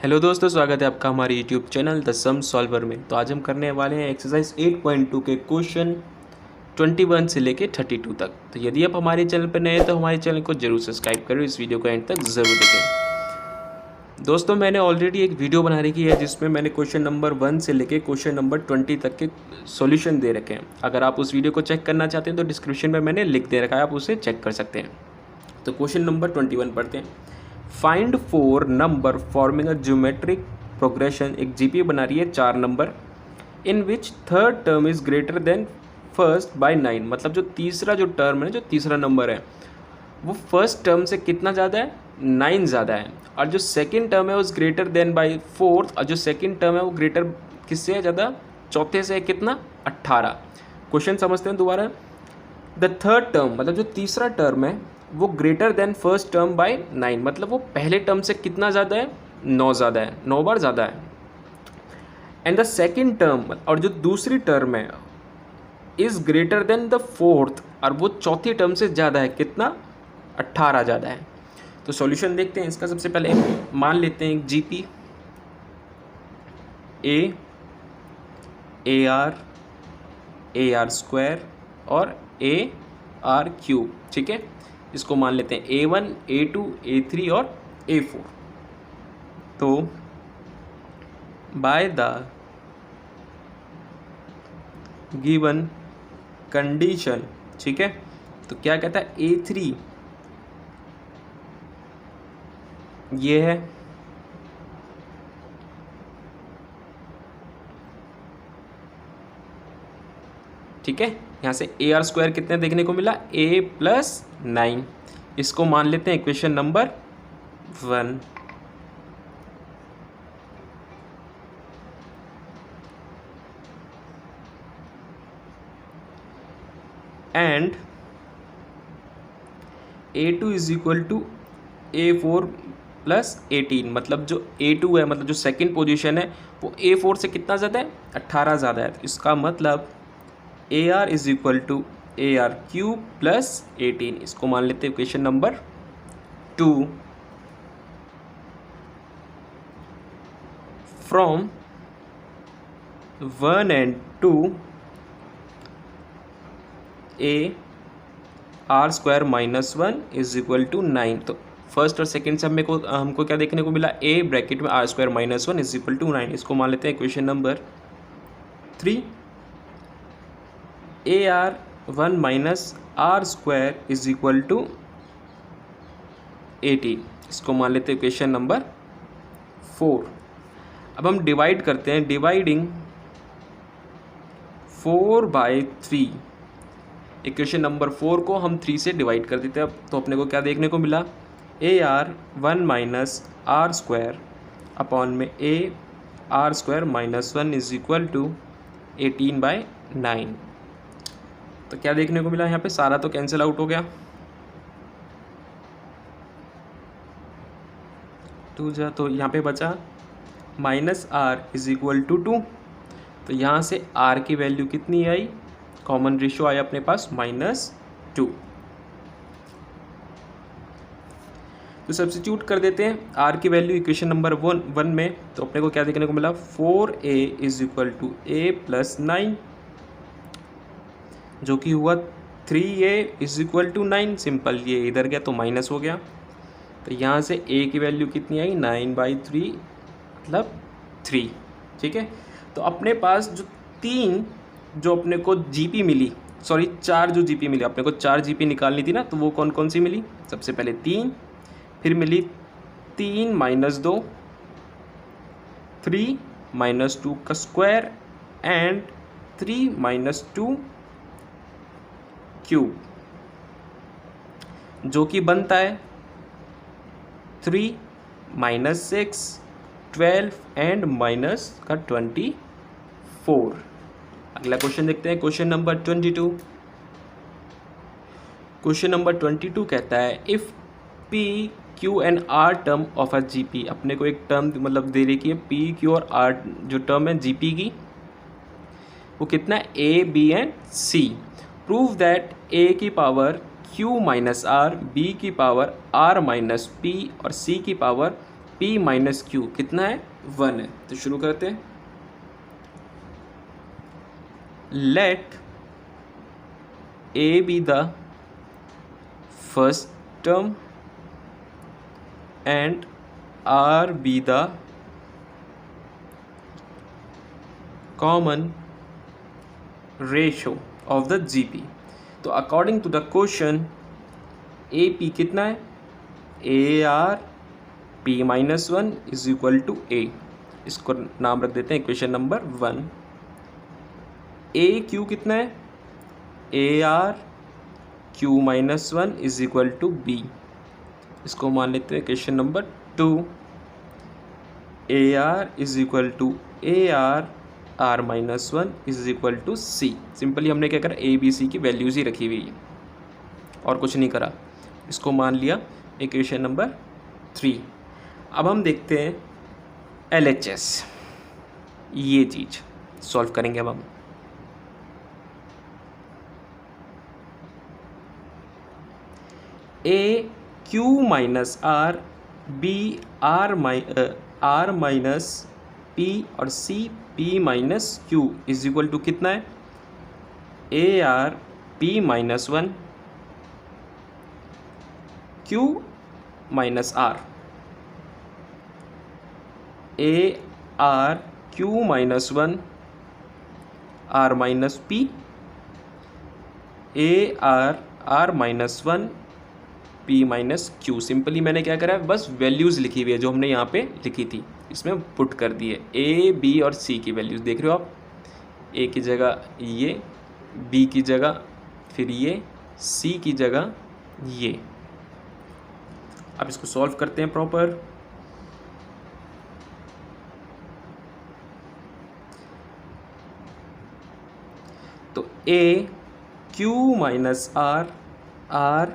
Hello दोस्तों, स्वागत है आपका हमारे YouTube channel the sum solver में। तो आज हम करने वाले हैं एक्सरसाइज 8.2 के क्वेश्चन 21 से लेके 32 तक। तो यदि आप हमारे चैनल पर नए हैं तो हमारे चैनल को जरूर सब्सक्राइब करें, इस वीडियो को एंड तक ज़रूर देखें। दोस्तों, मैंने ऑलरेडी एक वीडियो बना रखी है जिसमें मैंने क्वेश्चन नंबर 1 से लेके क्वेश्चन नंबर 20 तक के सॉल्यूशन दे रखे हैं। अगर आप उस वीडियो को चेक करना चाहते हैं तो डिस्क्रिप्शन में मैंने लिख दे रखा है, आप उसे चेक कर सकते हैं। तो क्वेश्चन नंबर 21 पढ़ते हैं। Find 4 number forming a geometric progression. एक जीपी बना रही है 4 number in which third term is greater than first by 9। मतलब जो टर्म है, जो तीसरा नंबर है, वो फर्स्ट टर्म से कितना ज़्यादा है, 9 ज़्यादा है। और जो सेकंड टर्म है वो ग्रेटर देन बाय फोर्थ, और जो सेकंड टर्म है वो ग्रेटर किससे है, ज़्यादा, चौथे से है, कितना, 18। क्वेश्चन समझते हैं दोबारा। द थर्ड टर्म मतलब जो तीसरा टर्म है वो greater than first term by 9, मतलब वो पहले टर्म से कितना ज़्यादा है, 9 ज़्यादा है, 9 बार ज़्यादा है। एंड द सेकेंड टर्म और जो दूसरी टर्म है is greater than the fourth, और वो चौथी टर्म से ज़्यादा है, कितना, 18 ज़्यादा है। तो सॉल्यूशन देखते हैं इसका। सबसे पहले मान लेते हैं एक जीपी ए आर स्क्वायर और ए आर क्यूब। ठीक है, इसको मान लेते हैं A1, A2, A3 और A4। तो बाय द गिवन कंडीशन, ठीक है, तो क्या कहता है, A3 ये है, ठीक है। यहाँ से ए आर स्क्वायर कितने देखने को मिला, A+9। इसको मान लेते हैं equation number 1। And A2 is equal to A4+18। मतलब जो A2 है, मतलब जो सेकंड पोजीशन है, वो A4 से कितना ज़्यादा है, 18 ज़्यादा है। तो इसका मतलब AR is equal to AR³ + 18। इसको मान लेते हैं equation number 2। From 1 and 2 AR² -1 is equal to 9। तो फर्स्ट और सेकेंड से हमको क्या देखने को मिला, A ब्रैकेट में R² -1 इज इक्वल टू 9। इसको मान लेते हैं equation number 3। AR1 - R² is equal to 18। इसको मान लेते हैं इक्वेशन नंबर 4। अब हम डिवाइड करते हैं। डिवाइडिंग 4/3, इक्वेशन नंबर 4 को हम 3 से डिवाइड कर देते हैं। अब तो अपने को क्या देखने को मिला, AR1 - R² अपॉन में AR² -1 इज इक्वल टू 18/9। तो क्या देखने को मिला, यहाँ पे सारा तो कैंसिल आउट हो गया, 2 जा, तो यहाँ पे बचा -R इज इक्वल टू 2। तो यहाँ से R की वैल्यू कितनी आई, कॉमन रेशियो आया अपने पास -2। तो सब्स्टिट्यूट कर देते हैं R की वैल्यू इक्वेशन नंबर 1 में। तो अपने को क्या देखने को मिला, 4A is equal to A+9, जो कि हुआ 3A is equal to 9। Simple, ये इधर गया तो माइनस हो गया। तो यहाँ से A की वैल्यू कितनी आई, 9/3 मतलब 3। ठीक है, तो अपने पास जो अपने को जीपी मिली, सॉरी 4 जो जीपी मिली, अपने को 4 जीपी निकालनी थी ना, तो वो कौन कौन सी मिली, सबसे पहले 3, फिर मिली 3 - 2, 3 - 2 का स्क्वायर एंड 3 - 2 क्यूब, जो कि बनता है 3 - 6, 12 एंड -24। अगला क्वेश्चन देखते हैं, क्वेश्चन नंबर 22। क्वेश्चन नंबर 22 कहता है if P, Q and R term of a GP। अपने को एक टर्म मतलब दे रखी है P, Q और R, जो टर्म है GP की, वो कितना है, A, B and C। Prove that A की पावर Q - R, B की पावर R - P और C की पावर p माइनस क्यू कितना है 1 है। तो शुरू करते हैं। Let a be the first term and r be the common ratio of the GP। तो according to the question AP कितना है AR P minus 1 is equal to A। इसको नाम रख देते हैं इक्वेशन नंबर 1। AQ कितना है AR Q minus 1 is equal to B। इसको मान लेते हैं equation number 2। AR is equal to AR R minus 1 is equal to C। Simply हमने क्या करा ABC की वैल्यूज़ ही रखी हुई है और कुछ नहीं करा। इसको मान लिया इक्वेशन नंबर 3। अब हम देखते हैं LHS, ये चीज़ सॉल्व करेंगे अब हम। A Q minus R B R minus P और C P minus Q is equal to कितना है AR P minus 1 Q minus R AR Q minus 1 R minus P AR R minus 1 P minus Q। Simply मैंने क्या करा है बस values लिखी हुई है जो हमने यहाँ पे लिखी थी, इसमें पुट कर दी है। A B और C की वैल्यूज़ देख रहे हो आप, A की जगह ये, B की जगह फिर ये, C की जगह ये। अब इसको सॉल्व करते हैं प्रॉपर। तो A Q minus R R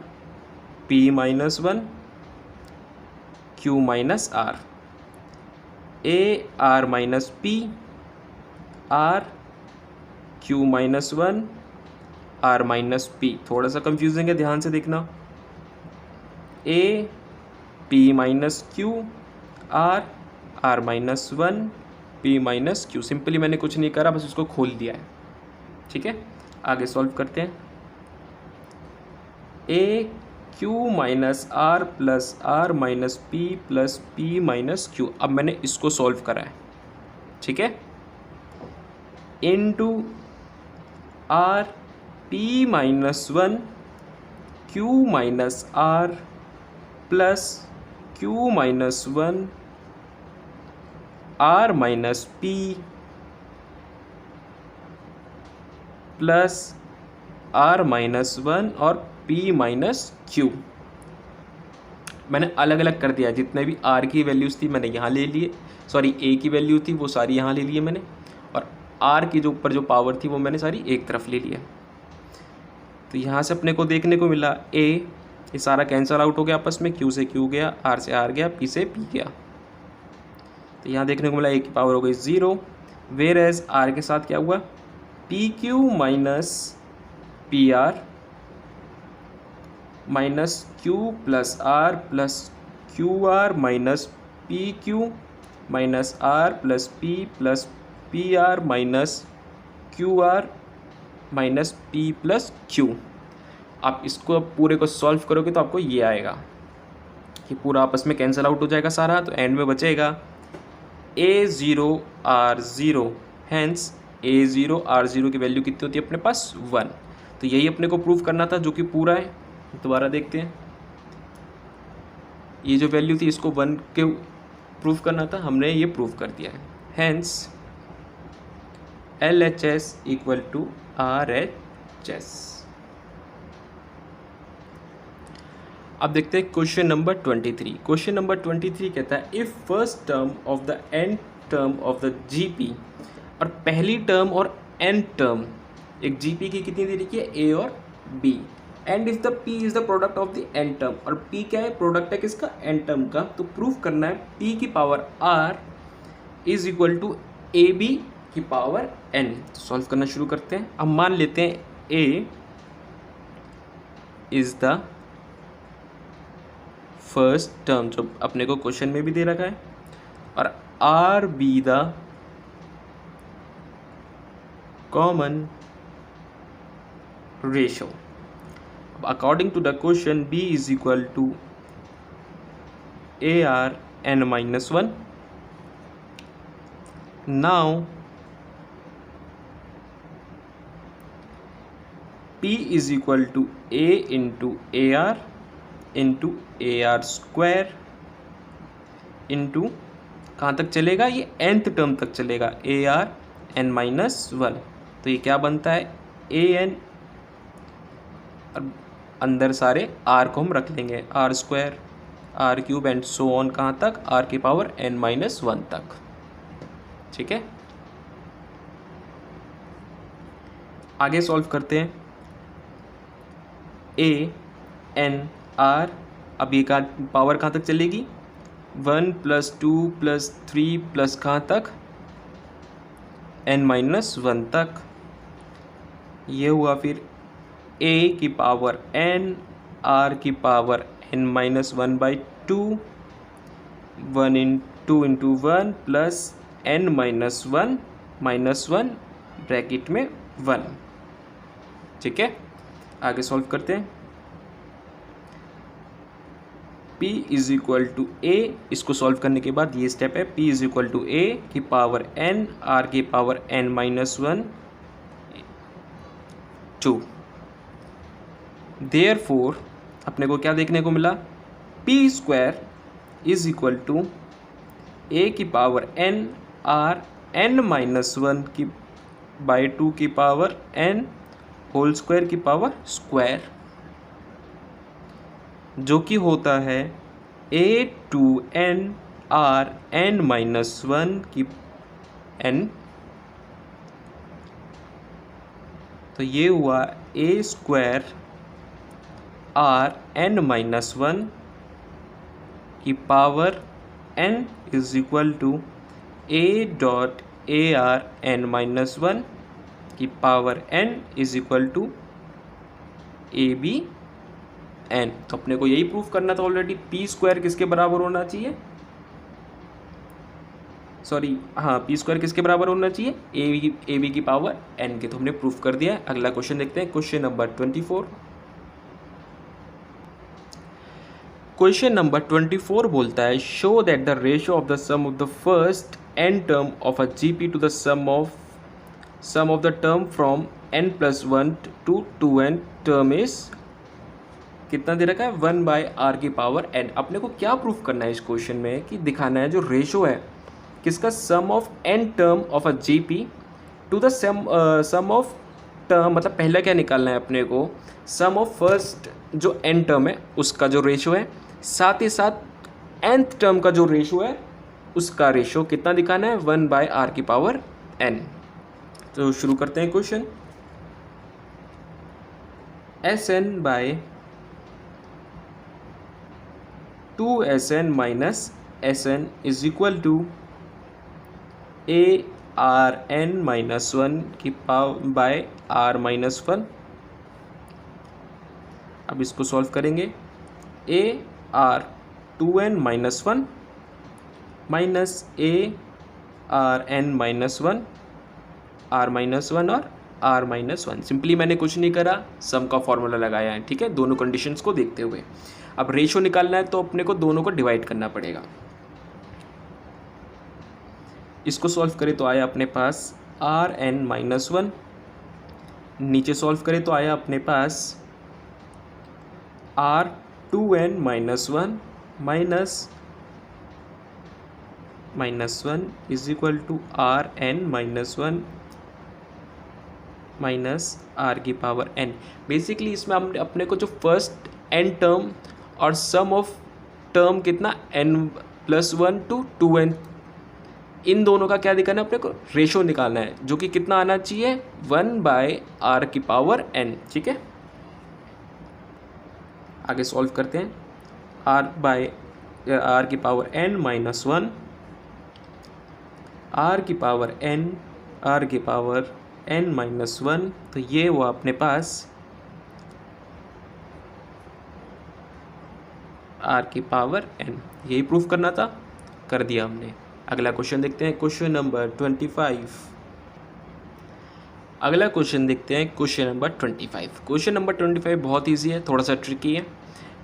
P minus 1 Q minus R A R minus P R Q minus 1 R minus P। थोड़ा सा कंफ्यूजिंग है, ध्यान से देखना। A P minus Q R R minus 1 P minus Q। Simply मैंने कुछ नहीं करा, बस उसको खोल दिया है। ठीक है, आगे सॉल्व करते हैं। A Q minus R plus R minus P plus P minus Q। अब मैंने इसको सॉल्व करा है, ठीक है, into R P minus 1 Q minus R plus Q minus 1 R minus P plus R minus 1 और P माइनस Q। मैंने अलग अलग कर दिया, जितने भी R की वैल्यूज़ थी मैंने यहाँ ले लिए, सॉरी A की वैल्यू थी वो सारी यहाँ ले लिए मैंने, और R की जो ऊपर जो पावर थी वो मैंने सारी एक तरफ ले लिया। तो यहाँ से अपने को देखने को मिला A, ये सारा कैंसिल आउट हो गया आपस में, Q से Q गया, R से R गया, P से P गया। तो यहाँ देखने को मिला A की पावर हो गई 0, वेयर एज R के साथ क्या हुआ PQ minus PR minus Q plus R plus QR minus PQ minus R plus P plus PR minus QR minus P plus Q। आप इसको पूरे को सॉल्व करोगे तो आपको ये आएगा कि पूरा आपस में कैंसिल आउट हो जाएगा सारा, तो एंड में बचेगा A0 R0, hence A0 R0 की वैल्यू कितनी होती है अपने पास 1। तो यही अपने को प्रूव करना था, जो कि पूरा है। दोबारा देखते हैं, ये जो वैल्यू थी इसको 1 के प्रूव करना था, हमने ये प्रूव कर दिया है। Hence LHS equal to RHS। अब देखते हैं क्वेश्चन नंबर 23। क्वेश्चन नंबर 23 कहता है if first term of the n term of the GP, और पहली टर्म और एन टर्म एक GP की कितनी दे रखी है A और B, and if the P is the product of the n term, और P क्या है प्रोडक्ट है किसका एन टर्म का, तो प्रूफ करना है P की power R is equal to AB की पावर N। सॉल्व करना शुरू करते हैं। अब मान लेते हैं A is the first term जो अपने को क्वेश्चन में भी दे रखा है, और R be the common ratio. According to the question B is equal to A R N minus one. Now P is equal to A into AR into AR square into कहाँ तक चलेगा, ये nth term तक चलेगा, AR n minus one. तो ये क्या बनता है, AN, और अंदर सारे R को हम रख लेंगे, R square, R cube and so on, कहाँ तक, R की पावर n माइनस वन तक। ठीक है, आगे सॉल्व करते हैं। ए एन आर, अब ये का पावर कहाँ तक चलेगी, 1 + 2 + 3 प्लस कहाँ तक, n माइनस वन तक। ये हुआ फिर a की पावर n, r की power n minus one by two, 2 into 1 plus n minus one bracket में 1। ठीक है, आगे सॉल्व करते हैं। P is equal to A, इसको सॉल्व करने के बाद ये स्टेप है, P is equal to A की पावर n, R की power n minus one 2। Therefore अपने को क्या देखने को मिला, P square is equal to A की power n, R n minus one की बाई 2 की पावर n होल स्क्वायर की पावर स्क्वायर, जो कि होता है A2n R n minus one की n। तो ये हुआ A square R n minus one की power n is equal to A dot A R n minus one की power n is equal to A B n। तो अपने को यही प्रूफ करना था ऑलरेडी, p स्क्वायर किसके बराबर होना चाहिए, सॉरी हाँ, p स्क्वायर किसके बराबर होना चाहिए, ए बी की पावर n के। तो हमने प्रूफ कर दिया है। अगला क्वेश्चन देखते हैं, क्वेश्चन नंबर 24। क्वेश्चन नंबर 24 बोलता है, show that the ratio of the sum of the first n term of a GP to the sum of the term from n plus one to 2n term is, कितना दे रखा है, 1 by R की power n। अपने को क्या proof करना है इस क्वेश्चन में, कि दिखाना है जो रेशो है किसका, sum of n term of a GP to the sum of term, मतलब पहला क्या निकालना है अपने को, सम ऑफ फर्स्ट जो n टर्म है उसका जो रेशो है, साथ ही साथ nth टर्म का जो रेशो है उसका रेशो कितना दिखाना है, 1 बाई आर की पावर n। तो शुरू करते हैं question. Sn by 2Sn minus Sn is equal to ARn minus one की power by R minus one. अब इसको सॉल्व करेंगे, AR 2n minus one minus ARn minus one, R minus one और R minus one. Simply मैंने कुछ नहीं करा, सम का फॉर्मूला लगाया है। ठीक है, दोनों कंडीशंस को देखते हुए। अब रेशो निकालना है तो अपने को दोनों को डिवाइड करना पड़ेगा। इसको सॉल्व करें तो आया अपने पास Rn माइनस वन, नीचे सॉल्व करें तो आया अपने पास R2n minus one minus one is equal to Rn minus one minus R की पावर n। बेसिकली इसमें हम अपने को जो फर्स्ट n टर्म और सम ऑफ टर्म कितना n plus one to 2n, इन दोनों का क्या दिखाना है अपने को, रेशो निकालना है, जो कि कितना आना चाहिए, 1 बाय R की पावर n। ठीक है, आगे सॉल्व करते हैं। R की power n minus one, R की पावर n माइनस वन। तो ये हुआ अपने पास आर की पावर एन, यही प्रूफ करना था, कर दिया हमने। अगला क्वेश्चन देखते हैं, क्वेश्चन नंबर 25। अगला क्वेश्चन देखते हैं क्वेश्चन नंबर 25। क्वेश्चन नंबर 25 बहुत ईजी है, थोड़ा सा ट्रिकी है।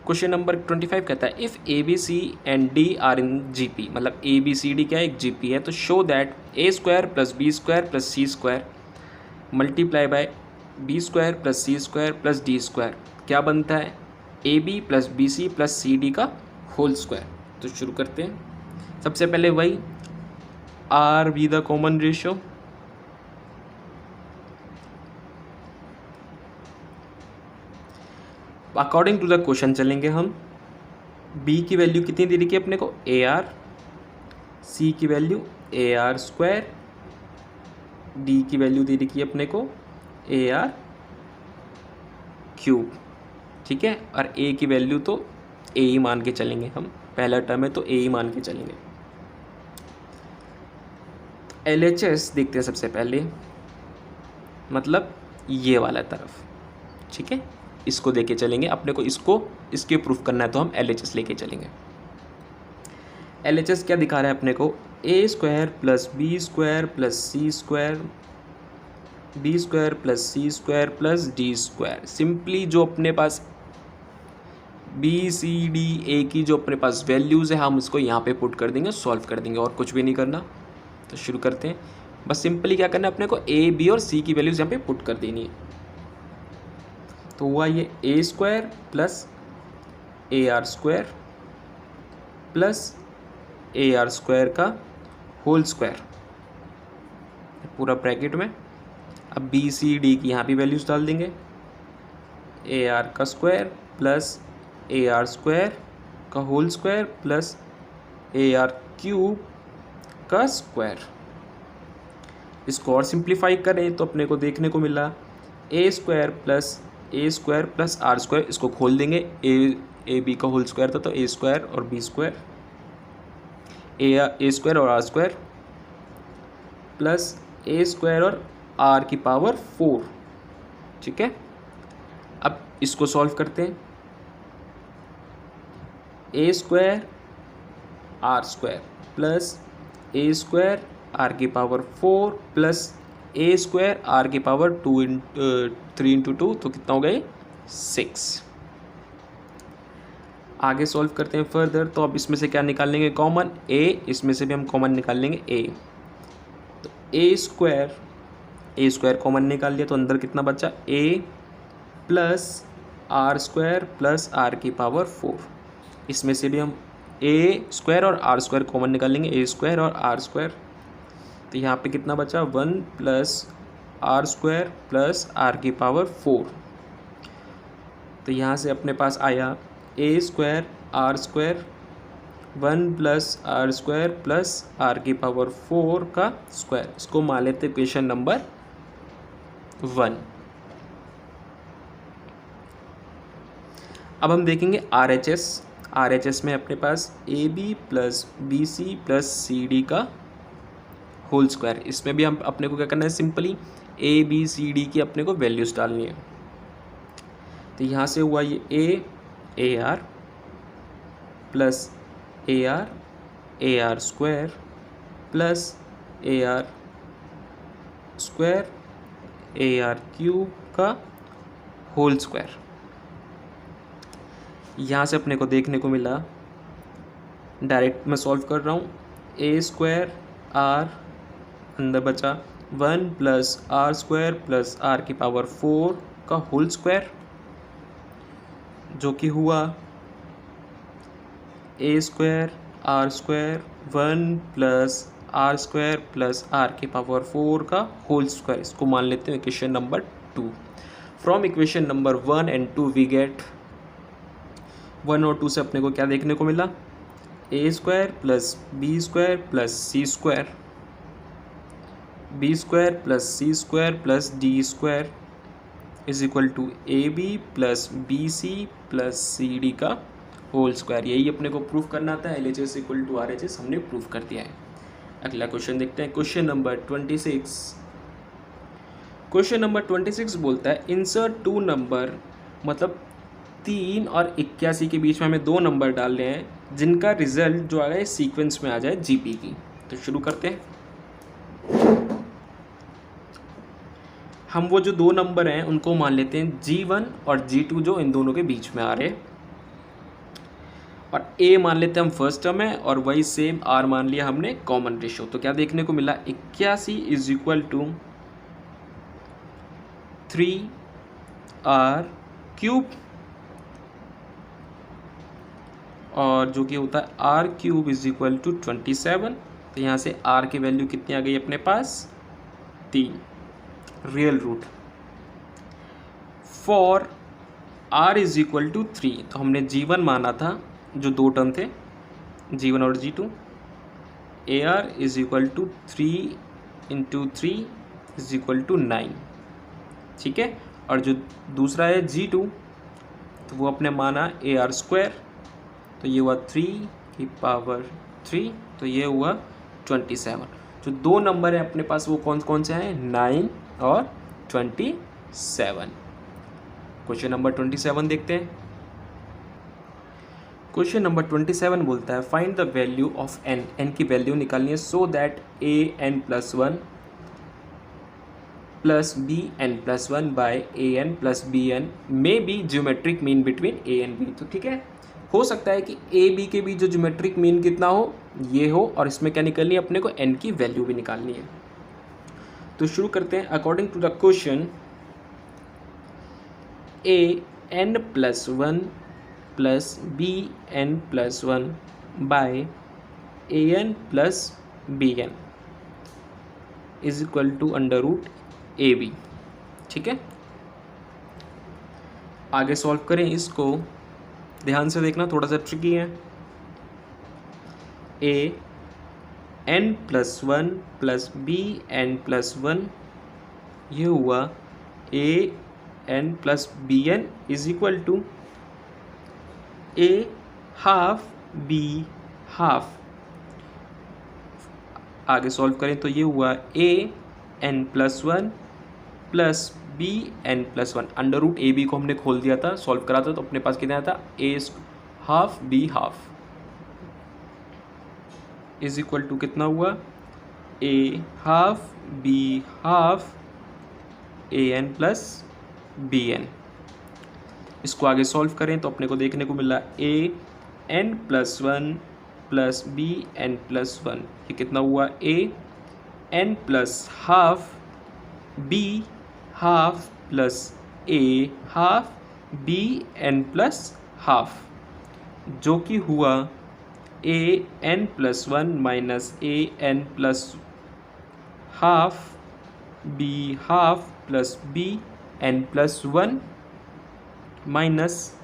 क्वेश्चन नंबर 25 कहता है if A B C and D are in G P, मतलब ए बी सी डी क्या है, एक जी पी है, तो show that A square plus B square plus C square multiply by B square plus C square plus D square क्या बनता है, A B plus B C plus C D का whole square. तो शुरू करते हैं। सबसे पहले वही R be the common ratio, according to the question चलेंगे हम। b की वैल्यू कितनी दे रखी है अपने को, ए आर, c की वैल्यू ए आर स्क्वायर, d की वैल्यू दे रखी है अपने को ए आर क्यूब, ठीक है। और a की वैल्यू तो a ही मान के चलेंगे हम, पहला टर्म है तो a ही मान के चलेंगे। LHS देखते हैं सबसे पहले, मतलब ये वाला तरफ, ठीक है, इसको देके चलेंगे। अपने को इसके प्रूफ करना है तो हम LHS लेके चलेंगे। LHS क्या दिखा रहा है अपने को, A square plus B square plus C square, B square plus C square plus D square. Simply जो अपने पास बी सी डी ए की जो अपने पास वैल्यूज़ है हम इसको यहाँ पे पुट कर देंगे, सॉल्व कर देंगे, और कुछ भी नहीं करना। तो शुरू करते हैं। बस सिंपली क्या करना है अपने को, ए बी और सी की वैल्यूज़ यहाँ पे पुट कर देनी है। तो हुआ ये A square plus A R square plus A R square का होल स्क्वायर पूरा ब्रैकेट में। अब बी सी डी की यहाँ भी वैल्यूज़ डाल देंगे, ए आर का square plus A R square का whole square plus A R cube का स्क्वायर। इसको और सिंप्लीफाई करें तो अपने को देखने को मिला A square plus R square, इसको खोल देंगे, ए बी का होल स्क्वायर था तो ए स्क्वायर और बी स्क्वायर, ए स्क्वायर और R square plus A square और आर की पावर 4, ठीक है। अब इसको सॉल्व करते हैं, A square R square plus A square R की power 4 plus A square R की पावर 3 इंटू 2, तो कितना हो गया 6। आगे सॉल्व करते हैं फर्दर। तो अब इसमें से क्या निकाल लेंगे कॉमन, ए, इसमें से भी हम कॉमन निकाल लेंगे ए। तो ए स्क्वायर कॉमन निकाल लिया तो अंदर कितना बचा, A plus R square plus R की पावर 4। इसमें से भी हम ए स्क्वायर और आर स्क्वायर कॉमन निकाल लेंगे, ए स्क्वायर और आर स्क्वायर। तो यहाँ पे कितना बचा, 1 plus R square plus R की पावर 4। तो यहाँ से अपने पास आया A square R square 1 plus R square plus R की पावर 4 का स्क्वायर। इसको मान लेते क्वेश्चन नंबर 1। अब हम देखेंगे RHS में अपने पास A B plus B C plus C D का होल स्क्वायर। इसमें भी हम अपने को क्या करना है, simply A B C D की अपने को वैल्यूज़ डालनी है। तो यहाँ से हुआ ये A R plus A R square plus A R square A R cube का होल स्क्वायर। यहाँ से अपने को देखने को मिला, डायरेक्ट मैं सॉल्व कर रहा हूँ, ए स्क्वायर आर अंदर बचा 1 plus R square plus R की पावर 4 का होल स्क्वायर, जो कि हुआ A square R square 1 plus R square plus R की पावर 4 का होल स्क्वायर। इसको मान लेते हैं equation number 2। From equation number 1 and 2 we get 1 और 2 से अपने को क्या देखने को मिला, A square plus B square plus C square, B square plus C square plus D square is equal to A B plus B C plus C D का whole square. यही अपने को प्रूफ करना था, LHS इक्वल टू RHS हमने proof कर दिया है। अगला क्वेश्चन देखते हैं, क्वेश्चन नंबर 26। क्वेश्चन नंबर 26 बोलता है इंसर्ट 2 नंबर, मतलब 3 और 81 के बीच में हमें 2 नंबर डालने हैं जिनका रिजल्ट जो आ जाए सीक्वेंस में आ जाए जीपी की। तो शुरू करते हैं। हम वो जो 2 नंबर हैं उनको मान लेते हैं G1 और G2 जो इन दोनों के बीच में आ रहे हैं, और A मान लेते हैं हम फर्स्ट टर्म है, और वही सेम R मान लिया हमने कॉमन रेशियो। तो क्या देखने को मिला, 81 is equal to 3R cube, और जो कि होता है R cube is equal to 27। तो यहाँ से R की वैल्यू कितनी आ गई अपने पास, 3 real root. For R is equal to 3, तो हमने G1 माना था जो 2 टर्म थे G1 और G2। AR is equal to 3 into 3 is equal to 9, ठीक है। और जो दूसरा है G2 तो वो अपने माना AR स्क्वायर, तो ये हुआ 3 की पावर 3, तो ये हुआ 27। जो 2 नंबर है अपने पास वो कौन कौन से हैं, 9 और 27। क्वेश्चन नंबर 27 देखते हैं। क्वेश्चन नंबर 27 बोलता है find the value of n, n की वैल्यू निकालनी है so that an+1 plus bn+1 by an+bn may be geometric mean between a and b। तो ठीक है, हो सकता है कि ए बी के बीच जो ज्योमेट्रिक मीन कितना हो, ये हो, और इसमें क्या निकालनी है अपने को, n की वैल्यू भी निकालनी है। तो शुरू करते हैं। According to the question, an+1 plus bn+1 by an+bn is equal to √ab, ठीक है। आगे सॉल्व करें इसको, ध्यान से देखना, थोड़ा सा ट्रिकी है। an+1 प्लस bn+1 ये हुआ an+bn is equal to a½ b½ आगे सॉल्व करें तो ये हुआ an+1 प्लस bn+1 √ab को हमने खोल दिया था, सॉल्व करा था, तो अपने पास कितना था, a½ b½ is equal to कितना हुआ, a½ b½ an+bn। इसको आगे सॉल्व करें तो अपने को देखने को मिला an+1 प्लस bn+1 ये कितना हुआ, an+½ b½ plus a½ bn+½ जो कि हुआ an+1 minus an+½ b½ plus bn+1 minus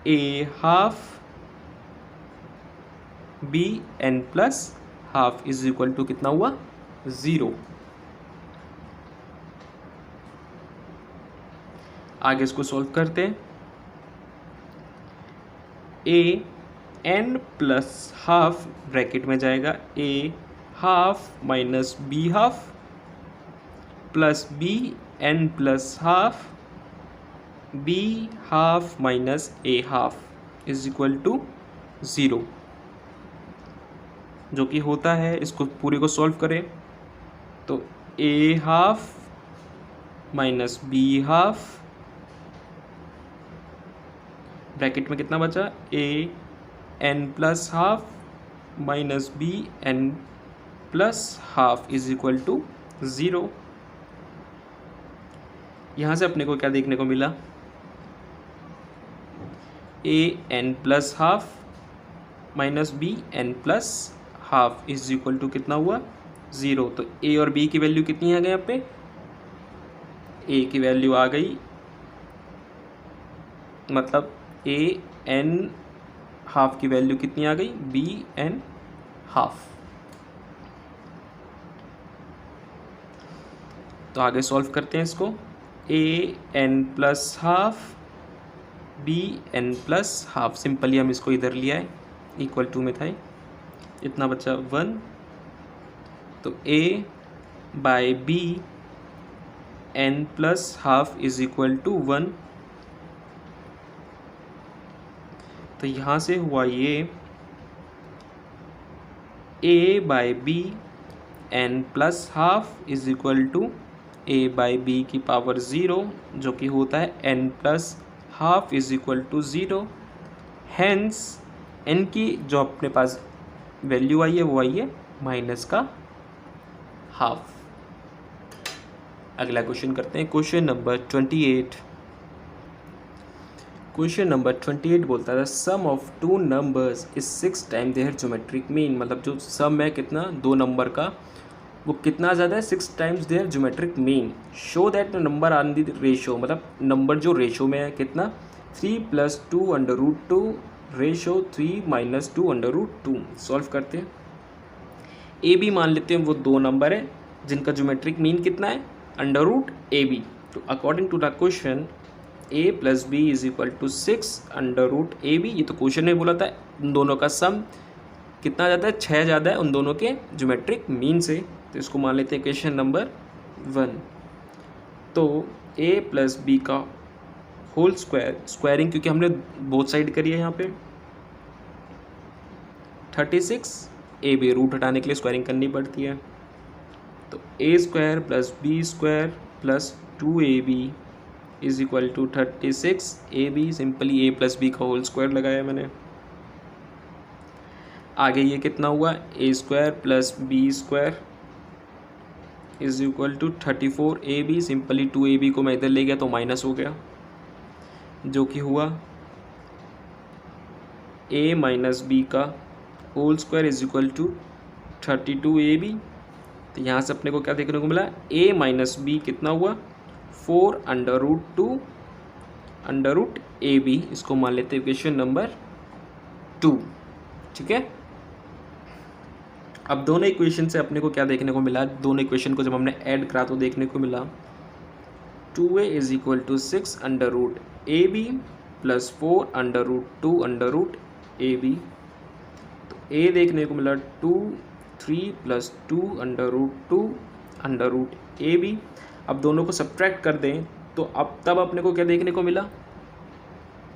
a½ bn+½ is equal to कितना हुआ, 0। आगे इसको सॉल्व करते हैं। an+½ ब्रैकेट में जाएगा a½ minus b½ plus bn+½ b½ minus a½ is equal to 0, जो कि होता है, इसको पूरे को सॉल्व करें तो a½ माइनस b½ ब्रैकेट में कितना बचा, an+½ minus bn+½ is equal to 0। यहाँ से अपने को क्या देखने को मिला, an+½ minus bn+½ is equal to कितना हुआ, 0। तो a और b की वैल्यू कितनी आ गई, यहाँ पे a की वैल्यू आ गई, मतलब an½ की वैल्यू कितनी आ गई, bn½ तो आगे सॉल्व करते हैं इसको, an+½ bn+½ सिंपली हम इसको इधर लिया है, इक्वल टू में था, इतना बचा 1, तो a/b n+½ is equal to 1 तो यहाँ से हुआ ये a by b n plus half is equal to a by b की पावर 0 जो कि होता है n plus half is equal to 0। Hence n की जो अपने पास वैल्यू आई है वो आई है माइनस का हाफ। अगला क्वेश्चन करते हैं, क्वेश्चन नंबर 28। क्वेश्चन नंबर 28 बोलता है sum of two numbers is 6 time their geometric mean. मतलब जो सम है कितना, दो नंबर का, वो कितना ज़्यादा है, 6 times their geometric mean. Show that number on the ratio, मतलब नंबर जो रेशो में है कितना, 3 + 2 √2 रेशो 3 - 2 √2। सॉल्व करते हैं। ए बी मान लेते हैं वो दो नंबर है जिनका ज्योमेट्रिक मीन कितना है, √AB। तो according to the question a + b is equal to 6 √AB। ये तो क्वेश्चन में बोला था उन दोनों का सम कितना ज़्यादा है, 6 ज़्यादा है उन दोनों के ज्योमेट्रिक मीन से। तो इसको मान लेते हैं क्वेश्चन नंबर 1। तो a + b का होल स्क्वायरिंग, क्योंकि हमने बोथ साइड करी है यहाँ पे 36, AB रूट हटाने के लिए स्क्वायरिंग करनी पड़ती है। तो a² + b² + 2ab is equal to 36। AB simply a + b का होल स्क्वायर लगाया मैंने। आगे ये कितना हुआ, a² + b² is equal to 34। AB simply 2ab को मैं इधर ले गया तो माइनस हो गया, जो कि हुआ a - b का whole square is equal to 32ab। तो यहाँ से अपने को क्या देखने को मिला, a - b कितना हुआ, 4 √2 √AB। इसको मान लेते हैं क्वेश्चन नंबर 2। ठीक है। अब दोनों इक्वेशन से अपने को क्या देखने को मिला, दोनों इक्वेशन को जब हमने ऐड करा तो देखने को मिला 2a is equal to 6 √AB + 4 √2 √AB। तो a देखने को मिला 2, 3 + 2 √2 √AB। अब दोनों को सब्ट्रैक्ट कर दें तो अब तब अपने को क्या देखने को मिला,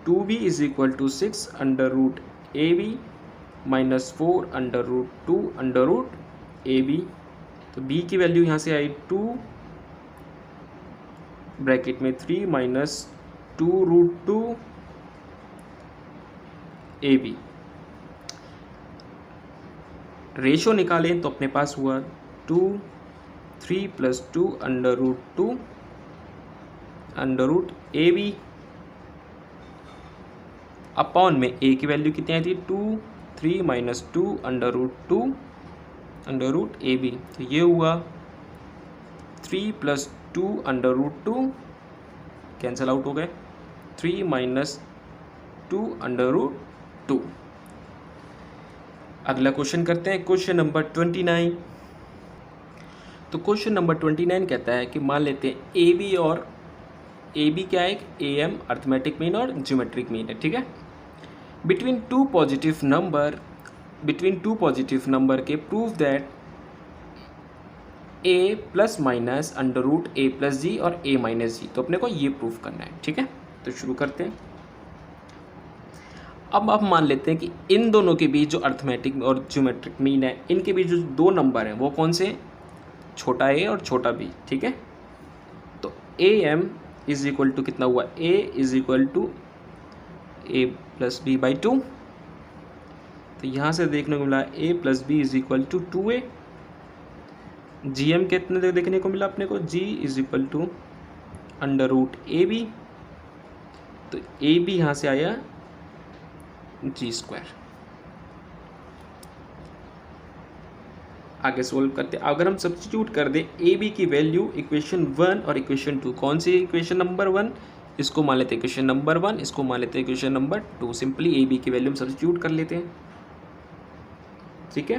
2b is equal to 6 √AB - 4 √2 √AB। तो b की वैल्यू यहाँ से आई 2 ब्रैकेट में 3 - 2 √2 AB। रेशो निकालें तो अपने पास हुआ 2, 3 + 2 √2 √AB अपॉन में a की वैल्यू कितनी आई थी, 2, 3 - 2 √2 √AB। तो ये हुआ 3 + 2 √2 कैंसिल आउट हो गए, 3 - 2 √2। अगला क्वेश्चन करते हैं, क्वेश्चन नंबर 29। तो क्वेश्चन नंबर 29 कहता है कि मान लेते हैं AB और AB क्या है, AM अर्थमेटिक मीन और ज्योमेट्रिक मीन है। ठीक है। बिटवीन टू पॉजिटिव नंबर के prove that a ± √a + g और a - g। तो अपने को ये प्रूफ करना है। ठीक है। तो शुरू करते हैं। अब मान लेते हैं कि इन दोनों के बीच जो अर्थमेटिक और ज्योमेट्रिक मीन है, इनके बीच जो दो नंबर हैं वो कौन से हैं, छोटा a और छोटा b। ठीक है। तो AM इज इक्वल टू कितना हुआ, a is equal to a + b/2। तो यहाँ से देखने को मिला a + b is equal to 2a। GM कितने देखने को मिला अपने को, G is equal to √AB। तो AB यहाँ से आया G²। आगे सोल्व करते हैं। अगर हम सब्स्टिट्यूट कर दें AB की वैल्यू इक्वेशन 1 और इक्वेशन 2, कौन सी इक्वेशन नंबर 1, इसको मान लेते हैं इक्वेशन नंबर 1, इसको मान लेते हैं इक्वेशन नंबर 2। सिंपली AB की वैल्यू हम सब्स्टिट्यूट कर लेते हैं। ठीक है।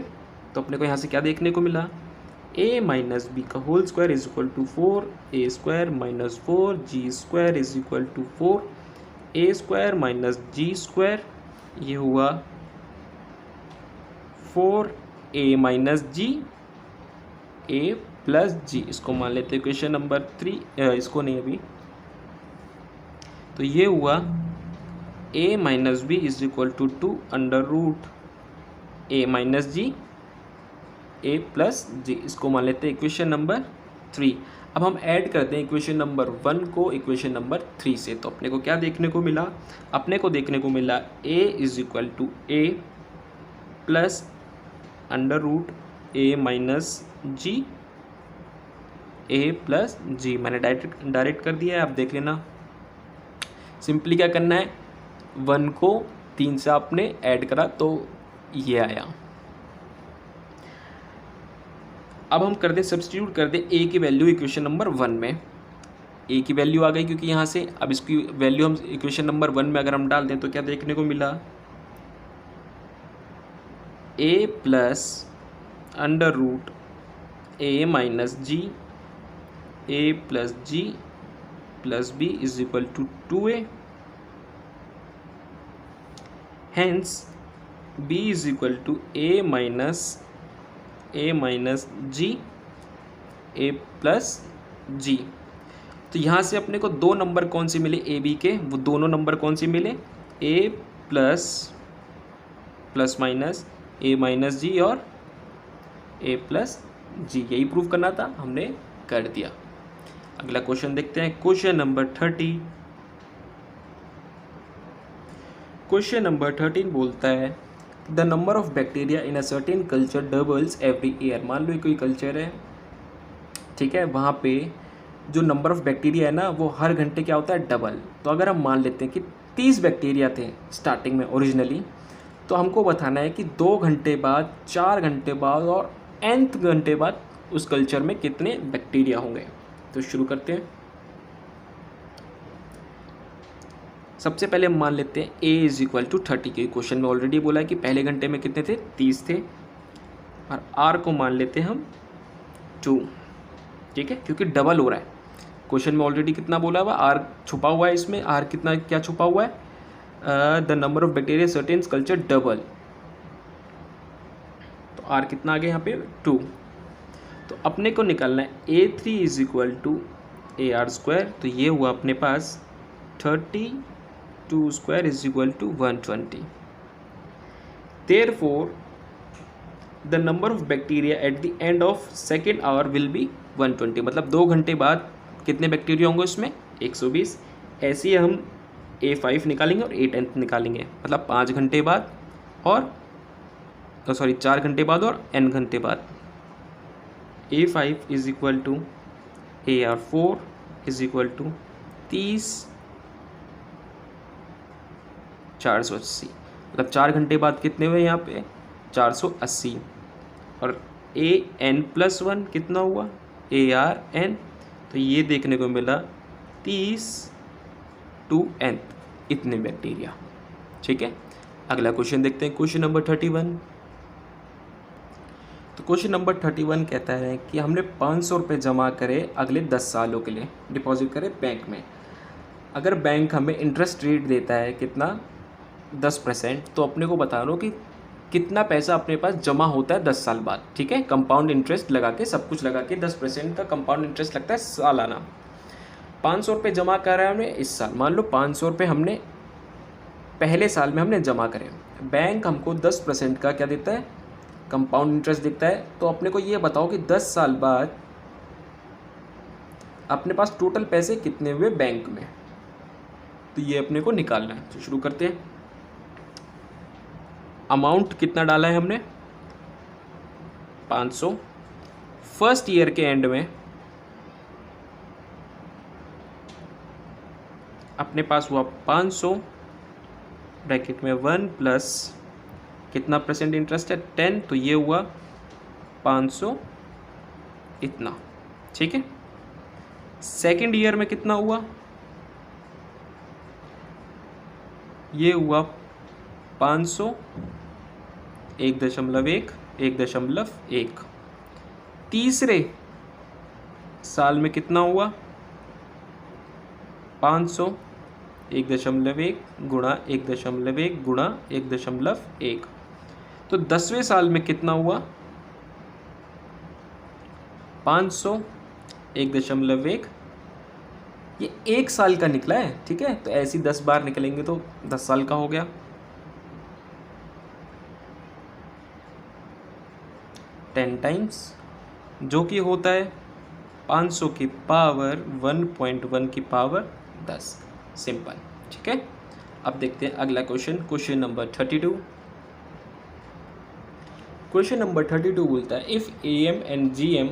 तो अपने को यहाँ से क्या देखने को मिला, a - b का whole square is equal to 4a² - 4g² is equal to 4a² - g²। ये हुआ 4a - g a + g। इसको मान लेते हैं क्वेश्चन नंबर 3, इसको नहीं अभी। तो ये हुआ A minus B is equal to 2 under root A minus G A plus G. इसको मान लेते हैं इक्वेशन नंबर 3। अब हम ऐड करते हैं इक्वेशन नंबर 1 को इक्वेशन नंबर 3 से। तो अपने को क्या देखने को मिला? अपने को देखने को मिला A is equal to A plus under root A minus G A plus G. मैंने डायरेक्ट कर दिया है, आप देख लेना। सिंपली क्या करना है, 1 को 3 से आपने ऐड करा तो ये आया। अब हम कर दे सब्स्टिट्यूट कर दे ए की वैल्यू इक्वेशन नंबर 1 में। ए की वैल्यू आ गई क्योंकि यहाँ से, अब इसकी वैल्यू हम इक्वेशन नंबर 1 में अगर हम डाल दें तो क्या देखने को मिला? A plus under root A minus G A plus G plus B is equal to 2a। Hence b is equal to A minus G A plus G. तो यहाँ से अपने को दो नंबर कौन से मिले ए बी के? वो दोनों नंबर कौन से मिले? ए प्लस माइनस ए माइनस जी और ए प्लस जी। यही प्रूव करना था, हमने कर दिया। अगला क्वेश्चन देखते हैं, क्वेश्चन नंबर 30। क्वेश्चन नंबर 13 बोलता है the number of bacteria in a certain culture doubles every year. मान लो कोई कल्चर है, ठीक है, वहाँ पे जो नंबर ऑफ बैक्टीरिया है ना वो हर घंटे क्या होता है? डबल। तो अगर हम मान लेते हैं कि 30 बैक्टीरिया थे स्टार्टिंग में ओरिजिनली, तो हमको बताना है कि 2 घंटे बाद, 4 घंटे बाद और nth घंटे बाद उस कल्चर में कितने बैक्टीरिया होंगे। तो शुरू करते हैं। सबसे पहले हम मान लेते हैं a इज इक्वल टू 30 के। क्वेश्चन में ऑलरेडी बोला है कि पहले घंटे में कितने थे? 30 थे। और r को मान लेते हैं हम 2, ठीक है, क्योंकि डबल हो रहा है। क्वेश्चन में ऑलरेडी कितना बोला हुआ? r छुपा हुआ है इसमें। r कितना क्या छुपा हुआ है? The number of bacteria certain culture double. तो r कितना आ गया यहाँ पे? 2। तो अपने को निकालना है A3 is equal to AR square. तो ये हुआ अपने पास 32 square is equal to 120। Therefore the number of bacteria at the end of second hour will be 120। मतलब 2 घंटे बाद कितने बैक्टीरिया होंगे उसमें? 120। ऐसे ही हम A5 निकालेंगे और A10 निकालेंगे। मतलब 5 घंटे बाद और 4 घंटे बाद और n घंटे बाद। A5 is equal to AR4 is equal to 30 480। मतलब 4 घंटे बाद कितने हुए यहाँ पे? 480। और AN+1 कितना हुआ? ARN। तो ये देखने को मिला 30 to n इतने बैक्टीरिया, ठीक है। अगला क्वेश्चन देखते हैं, क्वेश्चन नंबर 31। तो क्वेश्चन नंबर 31 कहता है कि हमने 500 रुपये जमा करे अगले 10 सालों के लिए, डिपॉजिट करें बैंक में। अगर बैंक हमें इंटरेस्ट रेट देता है कितना? 10%। तो अपने को बता लो कि कितना पैसा अपने पास जमा होता है 10 साल बाद, ठीक है। कंपाउंड इंटरेस्ट लगा के, सब कुछ लगा के 10% का कंपाउंड इंटरेस्ट लगता है सालाना। 500 रुपये जमा करा है हमने इस साल। मान लो 500 रुपये हमने पहले साल में हमने जमा करे। बैंक हमको 10% का क्या देता है? कंपाउंड इंटरेस्ट देता है। तो अपने को ये बताओ कि 10 साल बाद अपने पास टोटल पैसे कितने हुए बैंक में। तो ये अपने को निकालना है। तो शुरू करते हैं। अमाउंट कितना डाला है हमने? 500। फर्स्ट ईयर के एंड में अपने पास हुआ 500 ब्रैकेट में 1 प्लस कितना परसेंट इंटरेस्ट है? 10। तो ये हुआ 500 इतना, ठीक है। सेकेंड ईयर में कितना हुआ? ये हुआ 500 1.1 1.1। तीसरे साल में कितना हुआ? 500 1.1 गुणा 1.1 गुणा 1.1। तो 10वें साल में कितना हुआ? 500 1.1 ये 1 साल का निकला है, ठीक है। तो ऐसी 10 बार निकलेंगे तो 10 साल का हो गया। 10 टाइम्स जो कि होता है 500 की पावर 1.1 की पावर 10। सिंपल, ठीक है। अब देखते हैं अगला question, question number 32। Question number 32 बोलता है if AM and GM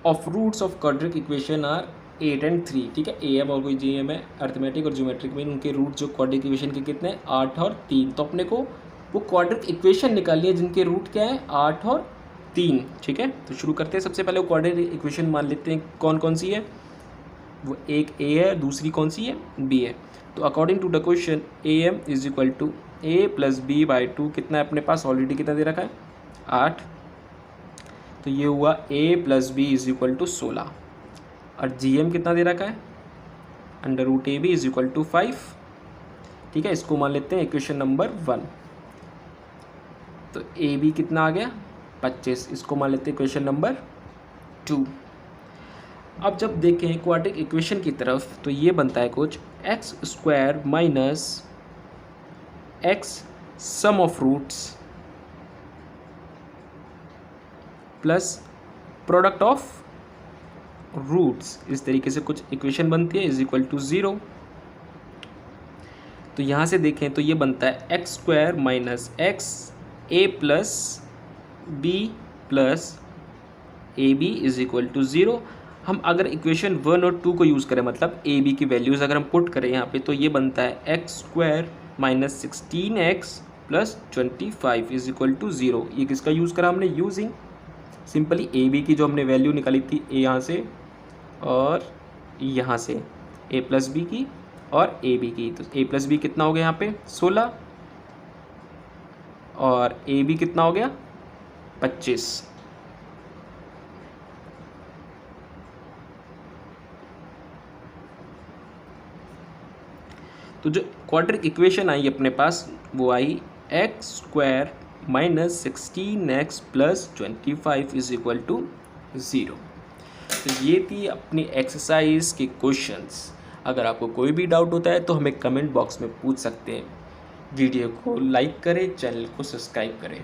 of roots of quadric equation are 8 and 3, ठीक है। AM और कोई GM है, अर्थमेटिक और ज्योमेट्रिक में उनके रूट जो क्वाड्रिक इक्वेशन के कितने हैं, 8 और 3। तो अपने को वो क्वाड्रिक इक्वेशन निकालनी है जिनके रूट क्या है, 8 और 3, ठीक है। तो शुरू करते हैं। सबसे पहले वो क्वाड्रिक इक्वेशन मान लेते हैं कौन कौन सी है। वो एक A है, दूसरी कौन सी है, B है। तो according to the question AM is equal to A plus B/2 कितना है अपने पास, ऑलरेडी कितना दे रखा है, 8। तो ये हुआ A plus B is equal to 16। और GM कितना दे रखा है, √AB इज इक्वल टू 5, ठीक है। इसको मान लेते हैं इक्वेशन नंबर 1। तो AB कितना आ गया, 25। इसको मान लेते हैं इक्वेशन नंबर 2। अब जब देखें क्वाड्रिक इक्वेशन की तरफ तो ये बनता है कुछ x² minus x sum of roots plus product of roots, इस तरीके से कुछ इक्वेशन बनती है, इज इक्वल टू 0। तो यहाँ से देखें तो ये बनता है x² minus x a plus b plus AB is equal to 0। हम अगर इक्वेशन 1 और 2 को यूज़ करें, मतलब AB की वैल्यूज़ अगर हम पुट करें यहाँ पे, तो ये बनता है x² minus 16x plus 25 is equal to 0। ये किसका यूज़ करा हमने, यूजिंग सिंपली AB की जो हमने वैल्यू निकाली थी A यहाँ से और यहाँ से A प्लस B की और AB की। तो A प्लस B कितना हो गया यहाँ पे 16 और AB कितना हो गया 25। तो जो क्वाड्रिक इक्वेशन आई अपने पास वो आई x² minus 16x plus 25 is equal to 0। तो ये थी अपनी एक्सरसाइज के क्वेश्चंस। अगर आपको कोई भी डाउट होता है तो हमें कमेंट बॉक्स में पूछ सकते हैं। वीडियो को लाइक करें, चैनल को सब्सक्राइब करें।